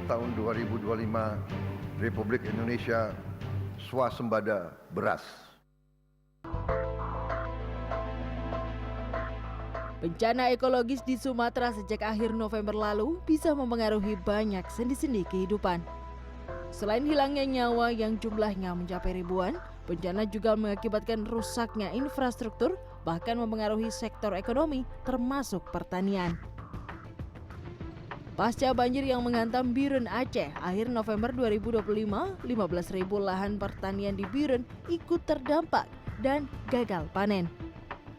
tahun 2025 Republik Indonesia swasembada beras. Bencana ekologis di Sumatera sejak akhir November lalu bisa mempengaruhi banyak sendi-sendi kehidupan. Selain hilangnya nyawa yang jumlahnya mencapai ribuan, bencana juga mengakibatkan rusaknya infrastruktur, bahkan mempengaruhi sektor ekonomi termasuk pertanian. Pasca banjir yang menghantam Biren Aceh akhir November 2025, 15.000 lahan pertanian di Biren ikut terdampak dan gagal panen.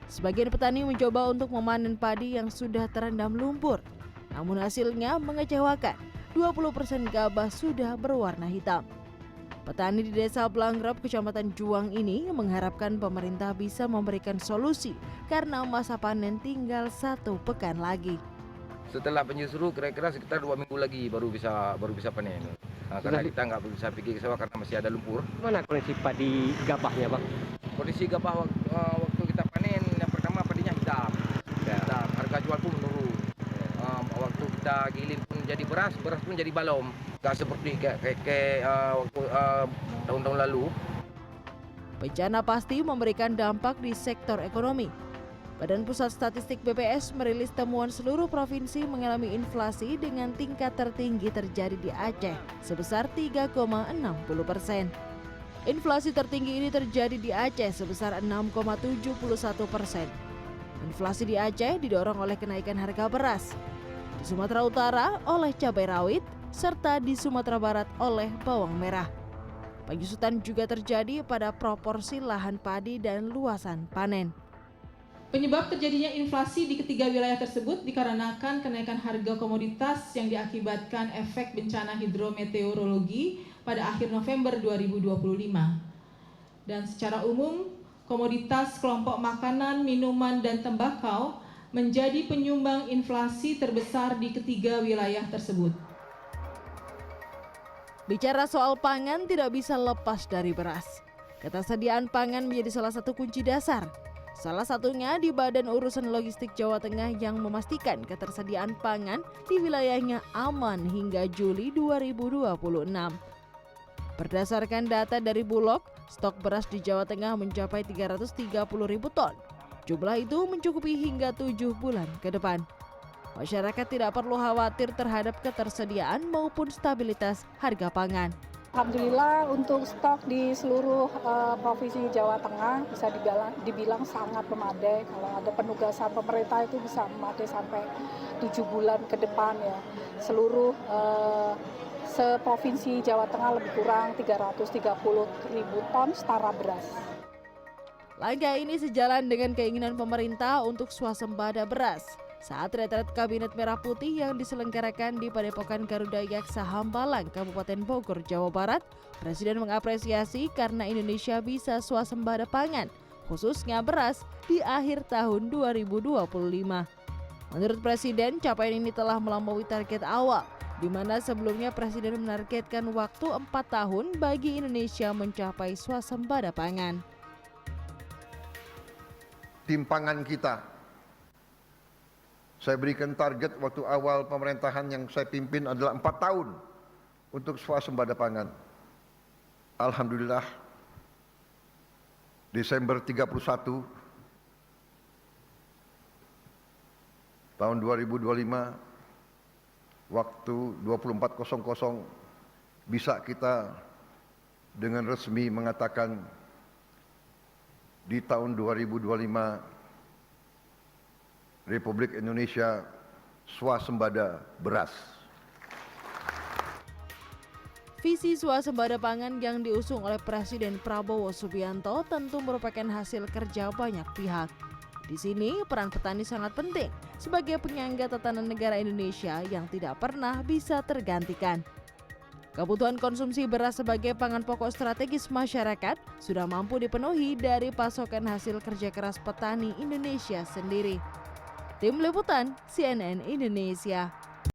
Sebagian petani mencoba untuk memanen padi yang sudah terendam lumpur. Namun hasilnya mengecewakan, 20% gabah sudah berwarna hitam. Petani di Desa Blanggrab, Kecamatan Juang ini mengharapkan pemerintah bisa memberikan solusi karena masa panen tinggal 1 pekan lagi. Setelah penyusuru kira-kira sekitar 2 minggu lagi baru bisa panen. Nah, karena kita nggak bisa pergi ke sawah karena masih ada lumpur. Mana kondisi padi gabahnya, Bang? Kondisi gabah waktu kita panen yang pertama padinya hitam. Dan harga jual pun menurun. Waktu kita giling pun jadi beras pun jadi balom. Nggak seperti waktu tahun-tahun lalu. Bencana pasti memberikan dampak di sektor ekonomi. Badan Pusat Statistik BPS merilis temuan seluruh provinsi mengalami inflasi dengan tingkat tertinggi terjadi di Aceh sebesar 3,60%. Inflasi tertinggi ini terjadi di Aceh sebesar 6,71%. Inflasi di Aceh didorong oleh kenaikan harga beras, di Sumatera Utara oleh cabai rawit, serta di Sumatera Barat oleh bawang merah. Penyusutan juga terjadi pada proporsi lahan padi dan luasan panen. Penyebab terjadinya inflasi di ketiga wilayah tersebut dikarenakan kenaikan harga komoditas yang diakibatkan efek bencana hidrometeorologi pada akhir November 2025. Dan secara umum, komoditas kelompok makanan, minuman, dan tembakau menjadi penyumbang inflasi terbesar di ketiga wilayah tersebut. Bicara soal pangan tidak bisa lepas dari beras. Ketersediaan pangan menjadi salah satu kunci dasar. Salah satunya di Badan Urusan Logistik Jawa Tengah yang memastikan ketersediaan pangan di wilayahnya aman hingga Juli 2026. Berdasarkan data dari Bulog, stok beras di Jawa Tengah mencapai 330.000 ton. Jumlah itu mencukupi hingga 7 bulan ke depan. Masyarakat tidak perlu khawatir terhadap ketersediaan maupun stabilitas harga pangan. Alhamdulillah untuk stok di seluruh provinsi Jawa Tengah bisa dibilang sangat memadai. Kalau ada penugasan pemerintah itu bisa memadai sampai 7 bulan ke depan ya. Seluruh seprovinsi Jawa Tengah lebih kurang 330.000 ton setara beras. Langkah ini sejalan dengan keinginan pemerintah untuk swasembada beras. Saat retret Kabinet Merah Putih yang diselenggarakan di Padepokan Garuda Yaksa Hambalang, Kabupaten Bogor, Jawa Barat, Presiden mengapresiasi karena Indonesia bisa swasembada pangan, khususnya beras, di akhir tahun 2025. Menurut Presiden, capaian ini telah melampaui target awal, di mana sebelumnya Presiden menargetkan waktu 4 tahun bagi Indonesia mencapai swasembada pangan. Timpangan kita, saya berikan target waktu awal pemerintahan yang saya pimpin adalah 4 tahun untuk swasembada pangan. Alhamdulillah, Desember 31 tahun 2025, waktu 24.00 bisa kita dengan resmi mengatakan di tahun 2025 Republik Indonesia swasembada beras. Visi swasembada pangan yang diusung oleh Presiden Prabowo Subianto tentu merupakan hasil kerja banyak pihak. Di sini peran petani sangat penting sebagai penyangga tatanan negara Indonesia yang tidak pernah bisa tergantikan. Kebutuhan konsumsi beras sebagai pangan pokok strategis masyarakat sudah mampu dipenuhi dari pasokan hasil kerja keras petani Indonesia sendiri. Tim Liputan CNN Indonesia.